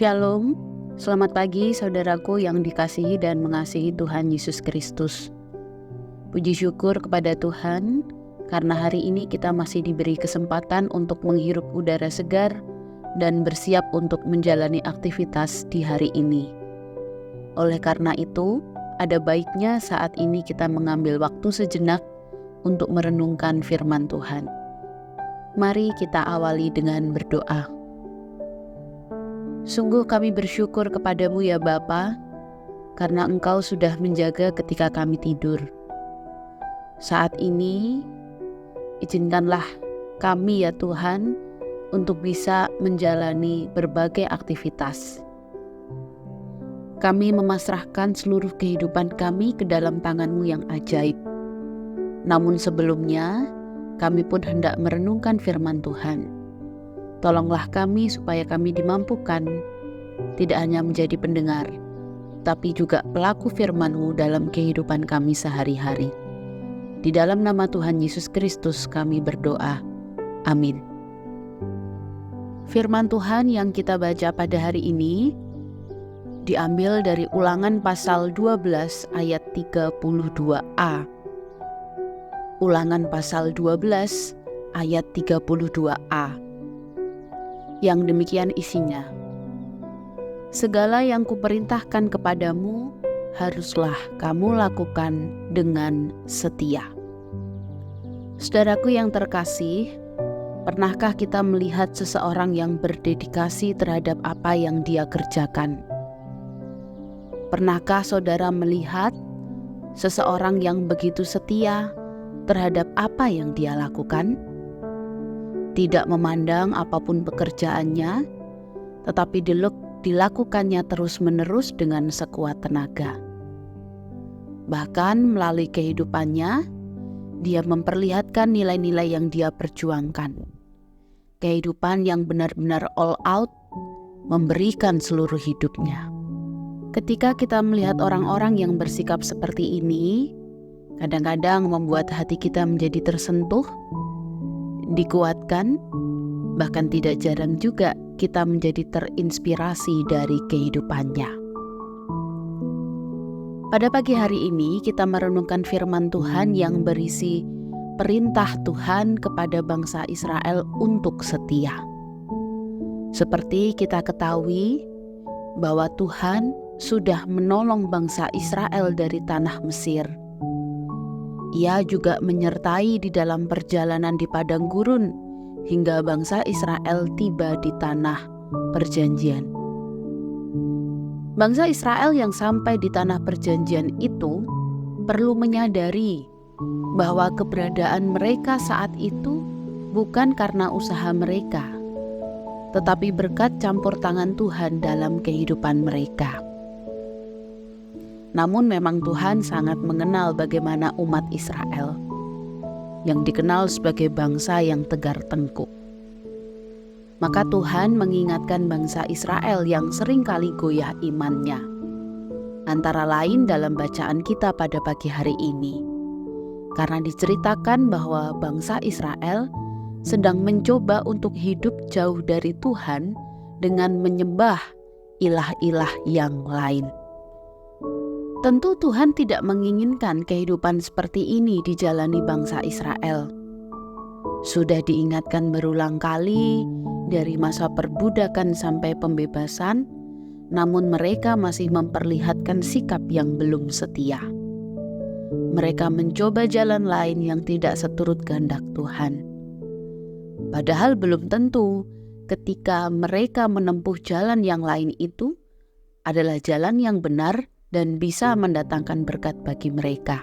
Shalom, selamat pagi saudaraku yang dikasihi dan mengasihi Tuhan Yesus Kristus. Puji syukur kepada Tuhan, karena hari ini kita masih diberi kesempatan untuk menghirup udara segar dan bersiap untuk menjalani aktivitas di hari ini. Oleh karena itu, ada baiknya saat ini kita mengambil waktu sejenak untuk merenungkan firman Tuhan. Mari kita awali dengan berdoa. Sungguh kami bersyukur kepadamu ya Bapa, karena Engkau sudah menjaga ketika kami tidur. Saat ini, izinkanlah kami ya Tuhan untuk bisa menjalani berbagai aktivitas. Kami memasrahkan seluruh kehidupan kami ke dalam tangan-Mu yang ajaib. Namun sebelumnya, kami pun hendak merenungkan firman Tuhan. Tolonglah kami supaya kami dimampukan tidak hanya menjadi pendengar, tapi juga pelaku firman-Mu dalam kehidupan kami sehari-hari. Di dalam nama Tuhan Yesus Kristus kami berdoa. Amin. Firman Tuhan yang kita baca pada hari ini diambil dari Ulangan pasal 12 ayat 32a. Ulangan pasal 12 ayat 32a. Yang demikian isinya. Segala yang kuperintahkan kepadamu, haruslah kamu lakukan dengan setia. Saudaraku yang terkasih, pernahkah kita melihat seseorang yang berdedikasi terhadap apa yang dia kerjakan? Pernahkah saudara melihat seseorang yang begitu setia terhadap apa yang dia lakukan? Tidak memandang apapun pekerjaannya, tetapi dilakukannya terus-menerus dengan sekuat tenaga. Bahkan melalui kehidupannya, dia memperlihatkan nilai-nilai yang dia perjuangkan. Kehidupan yang benar-benar all out, memberikan seluruh hidupnya. Ketika kita melihat orang-orang yang bersikap seperti ini, kadang-kadang membuat hati kita menjadi tersentuh, dikuatkan, bahkan tidak jarang juga kita menjadi terinspirasi dari kehidupannya. Pada pagi hari ini kita merenungkan firman Tuhan yang berisi perintah Tuhan kepada bangsa Israel untuk setia. Seperti kita ketahui bahwa Tuhan sudah menolong bangsa Israel dari tanah Mesir. Ia juga menyertai di dalam perjalanan di padang gurun hingga bangsa Israel tiba di tanah perjanjian. Bangsa Israel yang sampai di tanah perjanjian itu perlu menyadari bahwa keberadaan mereka saat itu bukan karena usaha mereka, tetapi berkat campur tangan Tuhan dalam kehidupan mereka. Namun memang Tuhan sangat mengenal bagaimana umat Israel, yang dikenal sebagai bangsa yang tegar tengkuk. Maka Tuhan mengingatkan bangsa Israel yang seringkali goyah imannya. Antara lain dalam bacaan kita pada pagi hari ini. Karena diceritakan bahwa bangsa Israel sedang mencoba untuk hidup jauh dari Tuhan dengan menyembah ilah-ilah yang lain. Tentu Tuhan tidak menginginkan kehidupan seperti ini dijalani bangsa Israel. Sudah diingatkan berulang kali dari masa perbudakan sampai pembebasan, namun mereka masih memperlihatkan sikap yang belum setia. Mereka mencoba jalan lain yang tidak seturut kehendak Tuhan. Padahal belum tentu ketika mereka menempuh jalan yang lain itu adalah jalan yang benar dan bisa mendatangkan berkat bagi mereka.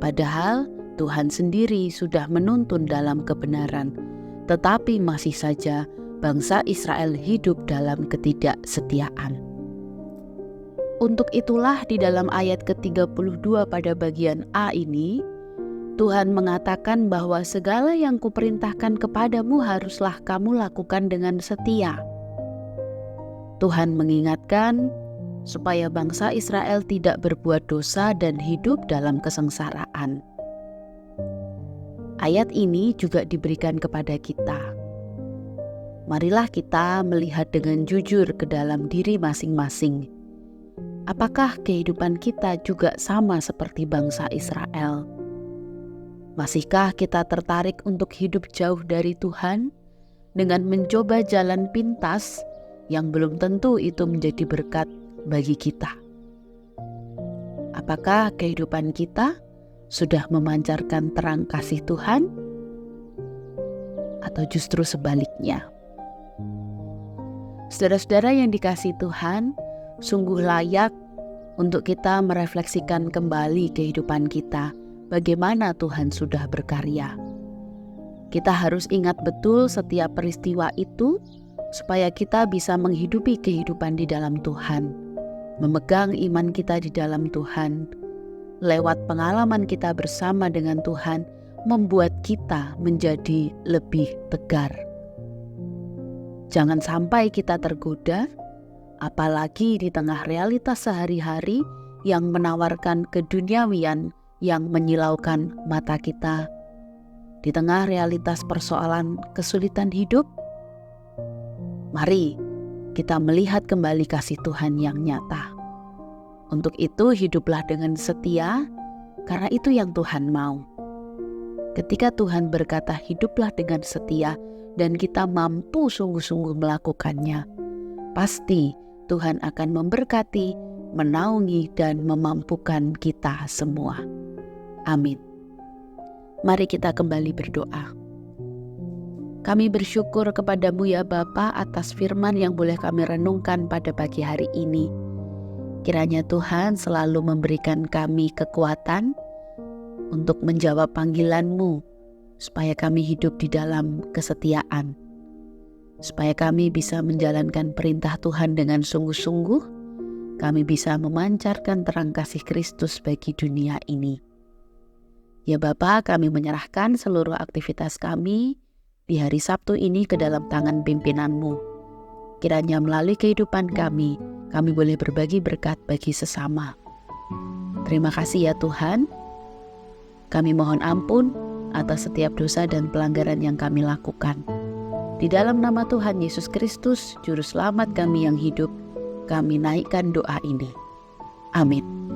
Padahal Tuhan sendiri sudah menuntun dalam kebenaran, tetapi masih saja bangsa Israel hidup dalam ketidaksetiaan. Untuk itulah di dalam ayat ke-32 pada bagian A ini, Tuhan mengatakan bahwa segala yang kuperintahkan kepadamu haruslah kamu lakukan dengan setia. Tuhan mengingatkan supaya bangsa Israel tidak berbuat dosa dan hidup dalam kesengsaraan. Ayat ini juga diberikan kepada kita. marilah kita melihat dengan jujur ke dalam diri masing-masing. Apakah kehidupan kita juga sama seperti bangsa Israel? Masihkah kita tertarik untuk hidup jauh dari Tuhan dengan mencoba jalan pintas yang belum tentu itu menjadi berkat bagi kita? Apakah kehidupan kita sudah memancarkan terang kasih Tuhan? Atau justru sebaliknya? Saudara-saudara yang dikasihi Tuhan, sungguh layak untuk kita merefleksikan kembali kehidupan kita, bagaimana Tuhan sudah berkarya. Kita harus ingat betul setiap peristiwa itu, supaya kita bisa menghidupi kehidupan di dalam Tuhan, memegang iman kita di dalam Tuhan. Lewat pengalaman kita bersama dengan Tuhan, membuat kita menjadi lebih tegar. Jangan sampai kita tergoda, apalagi di tengah realitas sehari-hari yang menawarkan keduniawian yang menyilaukan mata kita. Di tengah realitas persoalan kesulitan hidup, mari kita melihat kembali kasih Tuhan yang nyata. Untuk itu hiduplah dengan setia, karena itu yang Tuhan mau. Ketika Tuhan berkata hiduplah dengan setia dan kita mampu sungguh-sungguh melakukannya, pasti Tuhan akan memberkati, menaungi, dan memampukan kita semua. Amin. Mari kita kembali berdoa. Kami bersyukur kepadamu ya Bapa atas firman yang boleh kami renungkan pada pagi hari ini. Kiranya Tuhan selalu memberikan kami kekuatan untuk menjawab panggilan-Mu, supaya kami hidup di dalam kesetiaan, supaya kami bisa menjalankan perintah Tuhan dengan sungguh-sungguh, kami bisa memancarkan terang kasih Kristus bagi dunia ini. Ya Bapa, kami menyerahkan seluruh aktivitas kami di hari Sabtu ini ke dalam tangan pimpinan-Mu. Kiranya melalui kehidupan kami boleh berbagi berkat bagi sesama. Terima kasih ya Tuhan. Kami mohon ampun atas setiap dosa dan pelanggaran yang kami lakukan. Di dalam nama Tuhan Yesus Kristus, Juru Selamat kami yang hidup, kami naikkan doa ini. Amin.